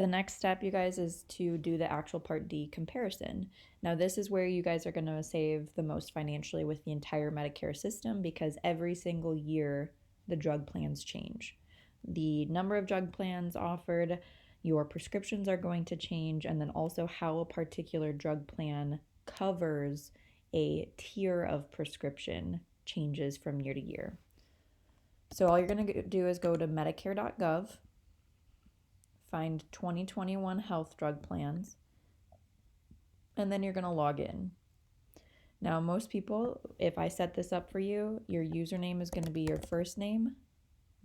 The next step, you guys, is to do the actual Part D comparison. Now, this is where you guys are going to save the most financially with the entire Medicare system because every single year the drug plans change. The number of drug plans offered, your prescriptions are going to change, and then also how a particular drug plan covers a tier of prescription changes from year to year. So all you're going to do is go to medicare.gov, find 2021 health drug plans, and then you're going to log in. Now, most people, if I set this up for you, your username is going to be your first name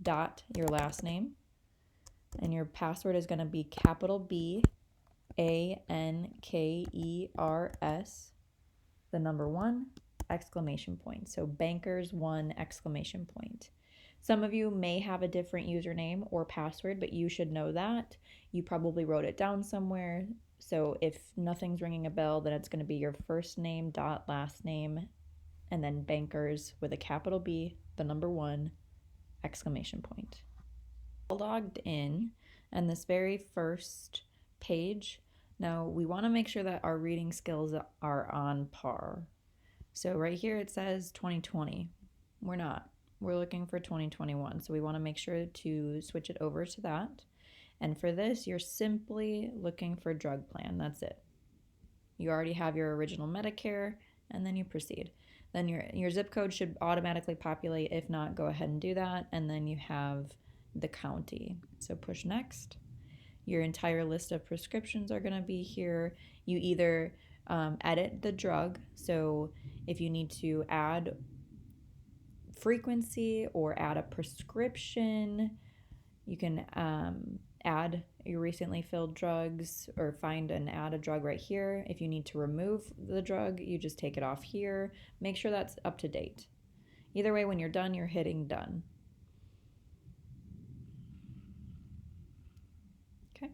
dot your last name, and your password is going to be capital B ANKERS, the number 1 exclamation point. So bankers1 exclamation point. Some of you may have a different username or password, but you should know that. You probably wrote it down somewhere. So if nothing's ringing a bell, then it's going to be your first name dot last name and then bankers with a capital B, the number 1 exclamation point. Logged in, and this very first page, now we want to make sure that our reading skills are on par. So right here it says 2020. We're not. We're looking for 2021. So we want to make sure to switch it over to that. And for this, you're simply looking for drug plan. That's it. You already have your original Medicare, and then you proceed. Then your zip code should automatically populate. If not, go ahead and do that. And then you have the county. So push next. Your entire list of prescriptions are going to be here. You either edit the drug. So if you need to add frequency or add a prescription, you can add your recently filled drugs or find and add a drug right here. If you need to remove the drug, you just take it off here. Make sure that's up to date. Either way, when you're done, you're hitting done. Okay.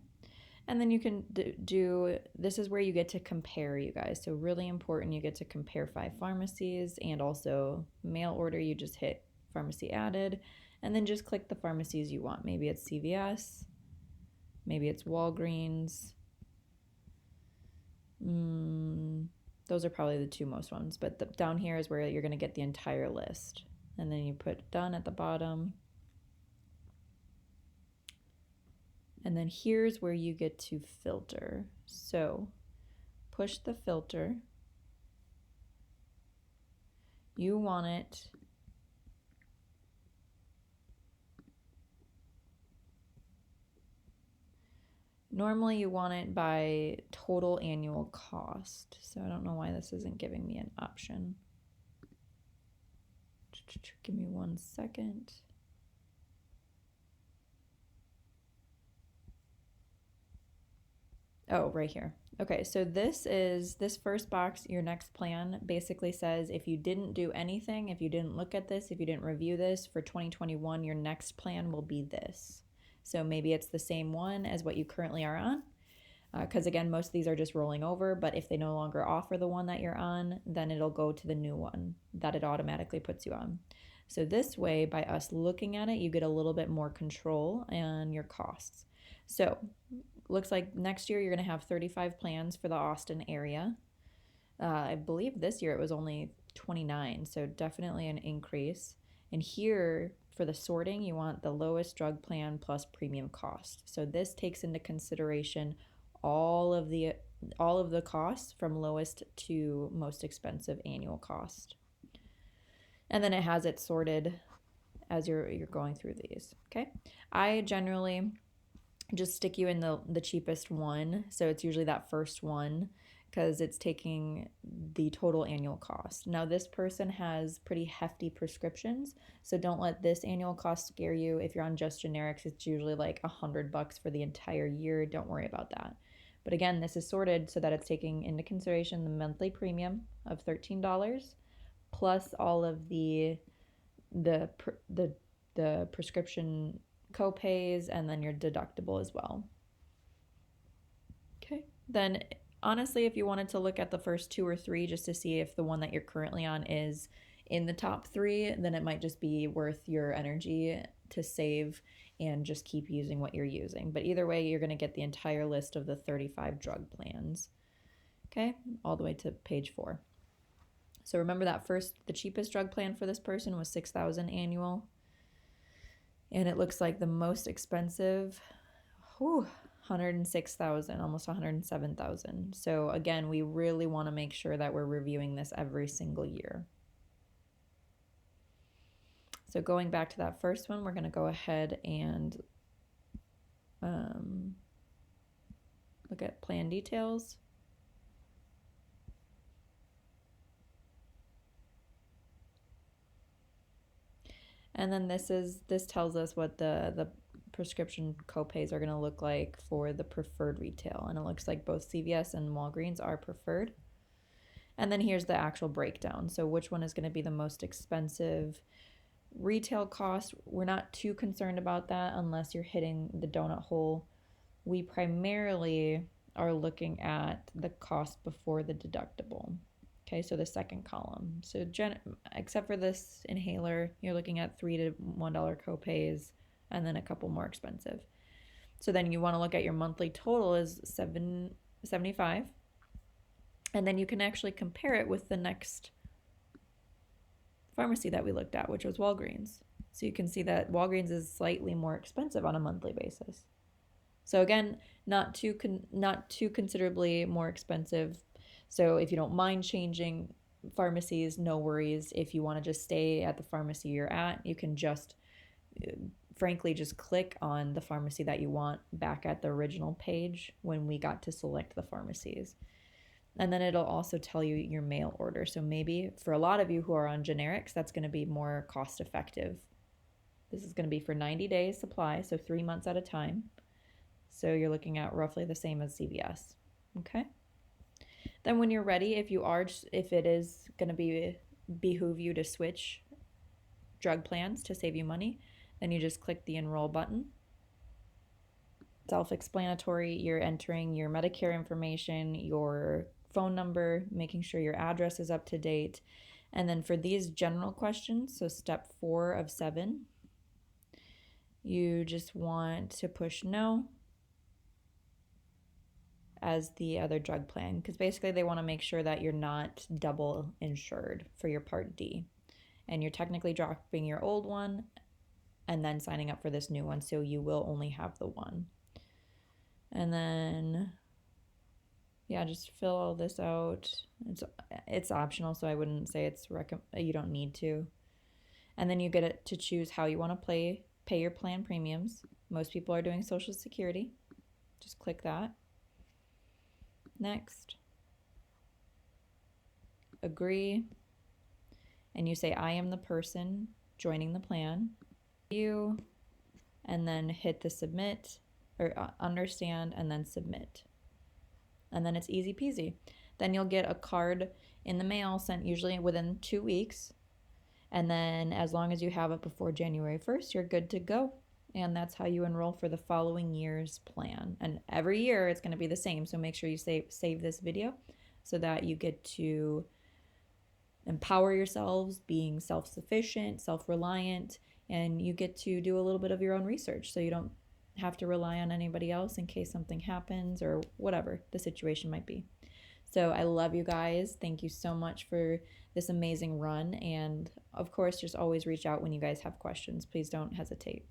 And then you can do, this is where you get to compare, you guys. So really important, you get to compare 5 pharmacies and also mail order. You just hit pharmacy added and then just click the pharmacies you want. Maybe it's CVS, maybe it's Walgreens. Those are probably the 2 most ones, but down here is where you're going to get the entire list. And then you put done at the bottom. And then here's where you get to filter. So push the filter. You want it normally you want it by total annual cost. So I don't know why this isn't giving me an option. Give me 1 second. Oh, right here. Okay, so this first box, your next plan, basically says if you didn't do anything, if you didn't look at this, if you didn't review this for 2021, your next plan will be this. So maybe it's the same one as what you currently are on, because again, most of these are just rolling over, but if they no longer offer the one that you're on, then it'll go to the new one that it automatically puts you on. So this way, by us looking at it, you get a little bit more control on your costs. So looks like next year you're going to have 35 plans for the Austin area. I believe this year it was only 29, so definitely an increase. And here for the sorting, you want the lowest drug plan plus premium cost. So this takes into consideration all of the costs from lowest to most expensive annual cost. And then it has it sorted as you're going through these. Okay, I generally just stick you in the cheapest one. So it's usually that first one because it's taking the total annual cost. Now this person has pretty hefty prescriptions, so don't let this annual cost scare you. If you're on just generics, it's usually like $100 for the entire year. Don't worry about that. But again, this is sorted so that it's taking into consideration the monthly premium of $13 plus all of the prescription co-pays and then your deductible as well. Okay, then honestly, if you wanted to look at the first 2 or 3 just to see if the one that you're currently on is in the top 3, then it might just be worth your energy to save and just keep using what you're using. But either way, you're going to get the entire list of the 35 drug plans. Okay, all the way to page 4. So remember that the cheapest drug plan for this person was $6,000 annual. And it looks like the most expensive, $106,000, almost $107,000. So again, we really want to make sure that we're reviewing this every single year. So going back to that first one, we're going to go ahead and look at plan details. And then this tells us what the prescription copays are going to look like for the preferred retail. And it looks like both CVS and Walgreens are preferred. And then here's the actual breakdown. So which one is going to be the most expensive? Retail cost, we're not too concerned about that unless you're hitting the donut hole. We primarily are looking at the cost before the deductible. Okay, so the second column. So except for this inhaler, you're looking at $3 to $1 copays and then a couple more expensive. So then you want to look at your monthly total is $775. And then you can actually compare it with the next pharmacy that we looked at, which was Walgreens. So you can see that Walgreens is slightly more expensive on a monthly basis. So again, not too considerably more expensive. So if you don't mind changing pharmacies, no worries. If you want to just stay at the pharmacy you're at, you can just frankly just click on the pharmacy that you want back at the original page when we got to select the pharmacies. And then it'll also tell you your mail order. So maybe for a lot of you who are on generics, that's going to be more cost effective. This is going to be for 90 days supply, so 3 months at a time. So you're looking at roughly the same as CVS. Okay. Then when you're ready, if it is going to behoove you to switch drug plans to save you money, then you just click the enroll button. Self-explanatory, you're entering your Medicare information, your phone number, making sure your address is up to date. And then for these general questions, so step 4 of 7, you just want to push no as the other drug plan, because basically they want to make sure that you're not double insured for your Part D. And you're technically dropping your old one and then signing up for this new one, so you will only have the one. And then, yeah, just fill all this out. It's optional, so I wouldn't say you don't need to. And then you get it to choose how you want to pay your plan premiums. Most people are doing Social Security. Just click that. Next. Agree. And you say, I am the person joining the plan. And then hit the submit or understand and then submit. And then it's easy peasy. Then you'll get a card in the mail sent usually within 2 weeks. And then as long as you have it before January 1st, you're good to go. And that's how you enroll for the following year's plan. And every year it's going to be the same. So make sure you save this video so that you get to empower yourselves, being self-sufficient, self-reliant, and you get to do a little bit of your own research so you don't have to rely on anybody else in case something happens or whatever the situation might be. So I love you guys. Thank you so much for this amazing run. And of course, just always reach out when you guys have questions. Please don't hesitate.